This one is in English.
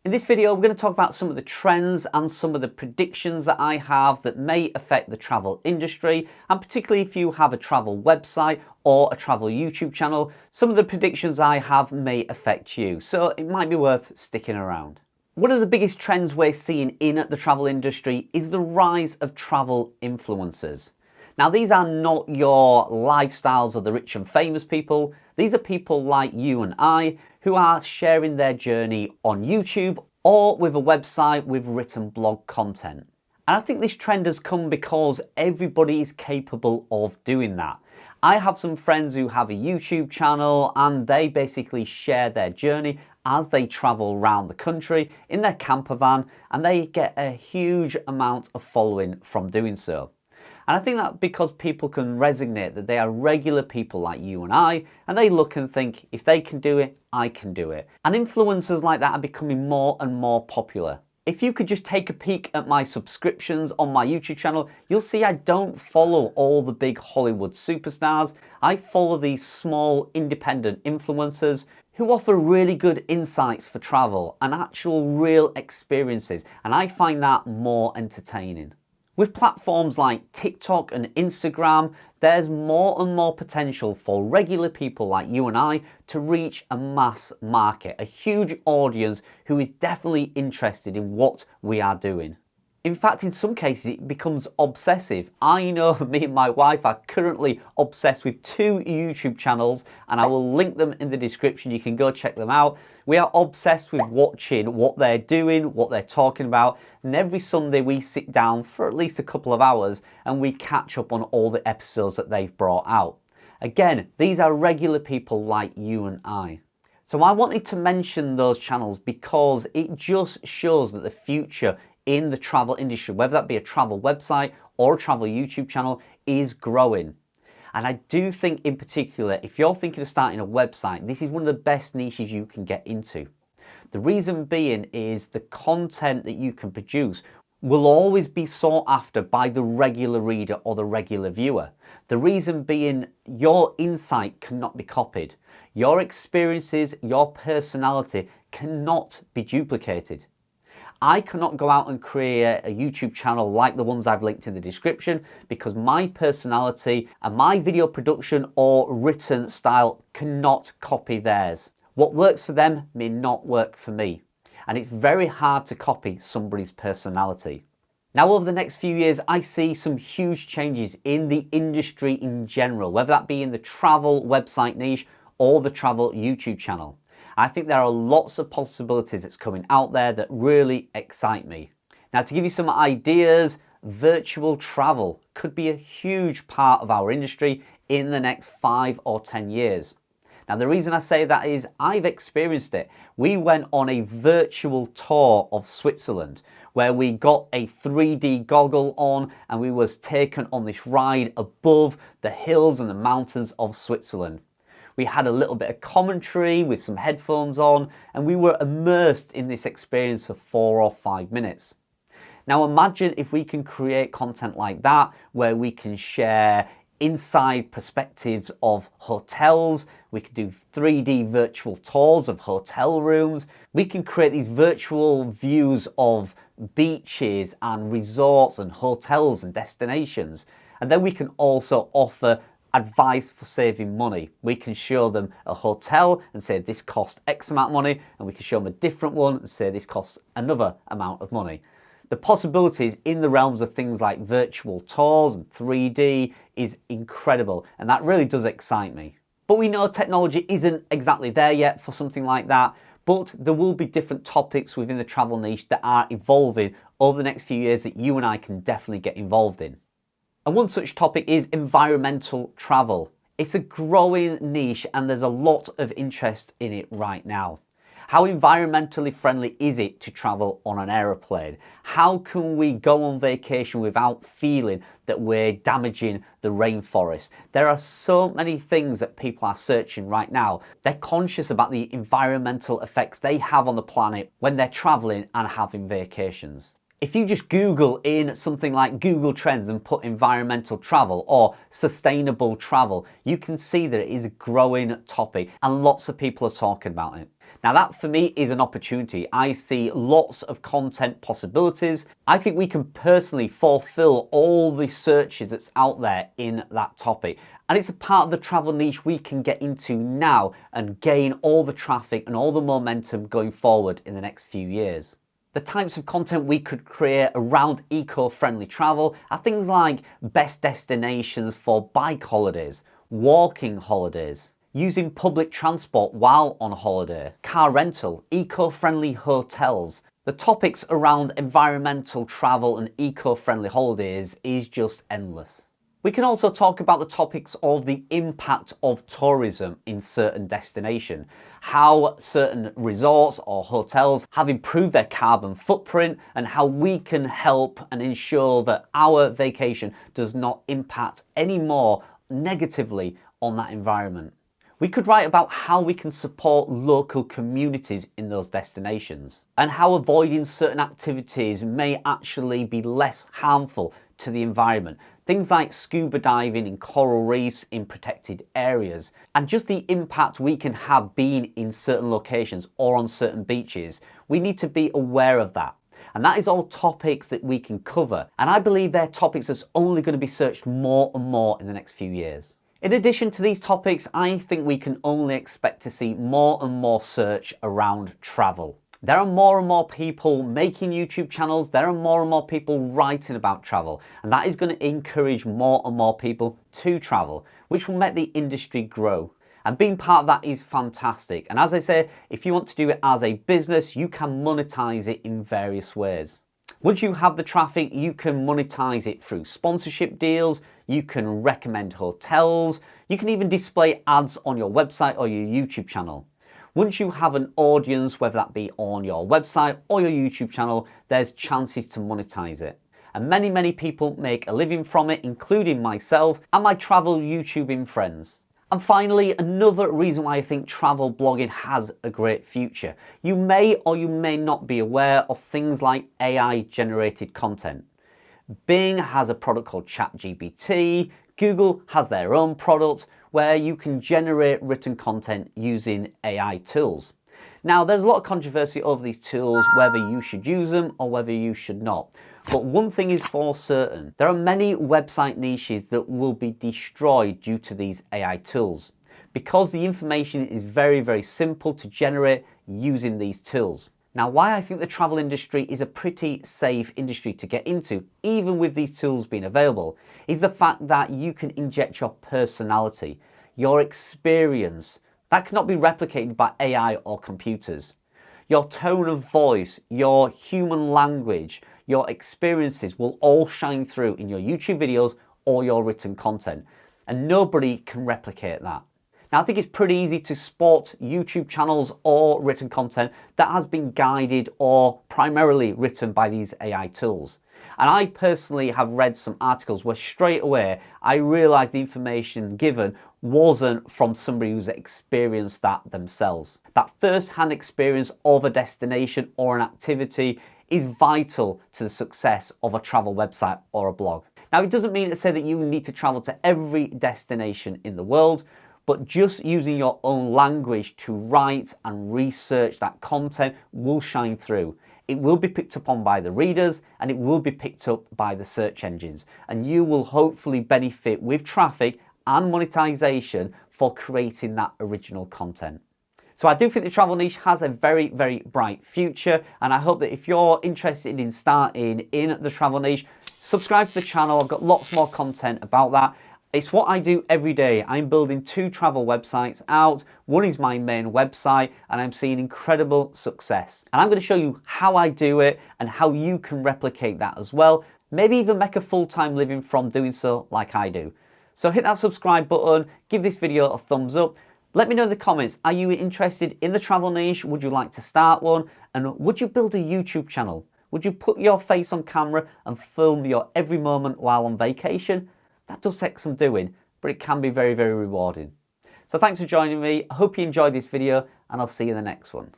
In this video, we're going to talk about some of the trends and some of the predictions that I have that may affect the travel industry, and particularly if you have a travel website or a travel YouTube channel, some of the predictions I have may affect you, so it might be worth sticking around. One of the biggest trends we're seeing in the travel industry is the rise of travel influencers. Now, these are not your lifestyles of the rich and famous people. These are people like you and I who are sharing their journey on YouTube or with a website with written blog content. And I think this trend has come because everybody is capable of doing that. I have some friends who have a YouTube channel and they basically share their journey as they travel around the country in their camper van, and they get a huge amount of following from doing so. And I think that because people can resonate that they are regular people like you and I, and they look and think, if they can do it, I can do it. And influencers like that are becoming more and more popular. If you could just take a peek at my subscriptions on my YouTube channel, you'll see I don't follow all the big Hollywood superstars. I follow these small independent influencers who offer really good insights for travel and actual real experiences. And I find that more entertaining. With platforms like TikTok and Instagram, there's more and more potential for regular people like you and I to reach a mass market, a huge audience who is definitely interested in what we are doing. In fact, in some cases, it becomes obsessive. I know me and my wife are currently obsessed with 2 YouTube channels, and I will link them in the description. You can go check them out. We are obsessed with watching what they're doing, what they're talking about, and every Sunday we sit down for at least a couple of hours and we catch up on all the episodes that they've brought out. Again, these are regular people like you and I. So I wanted to mention those channels because it just shows that the future in the travel industry, whether that be a travel website or a travel YouTube channel, is growing. And I do think in particular, if you're thinking of starting a website, this is one of the best niches you can get into. The reason being is the content that you can produce will always be sought after by the regular reader or the regular viewer. The reason being, your insight cannot be copied. Your experiences, your personality cannot be duplicated. I cannot go out and create a YouTube channel like the ones I've linked in the description because my personality and my video production or written style cannot copy theirs. What works for them may not work for me. And it's very hard to copy somebody's personality. Now, over the next few years, I see some huge changes in the industry in general, whether that be in the travel website niche or the travel YouTube channel. I think there are lots of possibilities that's coming out there that really excite me. Now, to give you some ideas, virtual travel could be a huge part of our industry in the next 5 or 10 years. Now, the reason I say that is I've experienced it. We went on a virtual tour of Switzerland where we got a 3D goggle on and we was taken on this ride above the hills and the mountains of Switzerland. We had a little bit of commentary with some headphones on, and we were immersed in this experience for 4 or 5 minutes. Now imagine if we can create content like that, where we can share inside perspectives of hotels, we can do 3D virtual tours of hotel rooms, we can create these virtual views of beaches and resorts and hotels and destinations. And then we can also offer advice for saving money. We can show them a hotel and say this costs X amount of money, and we can show them a different one and say this costs another amount of money. The possibilities in the realms of things like virtual tours and 3D is incredible, and that really does excite me. But we know technology isn't exactly there yet for something like that, but there will be different topics within the travel niche that are evolving over the next few years that you and I can definitely get involved in. And one such topic is environmental travel. It's a growing niche and there's a lot of interest in it right now. How environmentally friendly is it to travel on an aeroplane? How can we go on vacation without feeling that we're damaging the rainforest? There are so many things that people are searching right now. They're conscious about the environmental effects they have on the planet when they're traveling and having vacations. If you just Google in something like Google Trends and put environmental travel or sustainable travel, you can see that it is a growing topic and lots of people are talking about it. Now that for me is an opportunity. I see lots of content possibilities. I think we can personally fulfill all the searches that's out there in that topic. And it's a part of the travel niche we can get into now and gain all the traffic and all the momentum going forward in the next few years. The types of content we could create around eco-friendly travel are things like best destinations for bike holidays, walking holidays, using public transport while on holiday, car rental, eco-friendly hotels. The topics around environmental travel and eco-friendly holidays is just endless. We can also talk about the topics of the impact of tourism in certain destinations, how certain resorts or hotels have improved their carbon footprint, and how we can help and ensure that our vacation does not impact any more negatively on that environment. We could write about how we can support local communities in those destinations and how avoiding certain activities may actually be less harmful to the environment. Things like scuba diving in coral reefs in protected areas, and just the impact we can have being in certain locations or on certain beaches. We need to be aware of that. And that is all topics that we can cover. And I believe they're topics that's only going to be searched more and more in the next few years. In addition to these topics, I think we can only expect to see more and more search around travel. There are more and more people making YouTube channels, there are more and more people writing about travel, and that is going to encourage more and more people to travel, which will make the industry grow. And being part of that is fantastic. And as I say, if you want to do it as a business, you can monetize it in various ways. Once you have the traffic, you can monetize it through sponsorship deals, you can recommend hotels, you can even display ads on your website or your YouTube channel. Once you have an audience, whether that be on your website or your YouTube channel, there's chances to monetize it. And many people make a living from it, including myself and my travel YouTubing friends. And finally, another reason why I think travel blogging has a great future. You may or you may not be aware of things like AI generated content. Bing has a product called ChatGPT, Google has their own product where you can generate written content using AI tools. Now, there's a lot of controversy over these tools, whether you should use them or whether you should not. But one thing is for certain, there are many website niches that will be destroyed due to these AI tools because the information is very simple to generate using these tools. Now, why I think the travel industry is a pretty safe industry to get into, even with these tools being available, is the fact that you can inject your personality, your experience. That cannot be replicated by AI or computers. Your tone of voice, your human language, your experiences will all shine through in your YouTube videos or your written content, and nobody can replicate that. Now, I think it's pretty easy to spot YouTube channels or written content that has been guided or primarily written by these AI tools. And I personally have read some articles where straight away I realized the information given wasn't from somebody who's experienced that themselves. That first-hand experience of a destination or an activity is vital to the success of a travel website or a blog. Now, it doesn't mean to say that you need to travel to every destination in the world, but just using your own language to write and research that content will shine through. It will be picked up on by the readers and it will be picked up by the search engines, and you will hopefully benefit with traffic and monetization for creating that original content. So I do think the travel niche has a very bright future, and I hope that if you're interested in starting in the travel niche, subscribe to the channel. I've got lots more content about that. It's what I do every day. I'm building 2 travel websites out. One is my main website, and I'm seeing incredible success. And I'm going to show you how I do it and how you can replicate that as well. Maybe even make a full-time living from doing so like I do. So hit that subscribe button, give this video a thumbs up. Let me know in the comments, are you interested in the travel niche? Would you like to start one? And would you build a YouTube channel? Would you put your face on camera and film your every moment while on vacation? That does take some doing, but it can be very rewarding. So thanks for joining me. I hope you enjoyed this video, and I'll see you in the next one.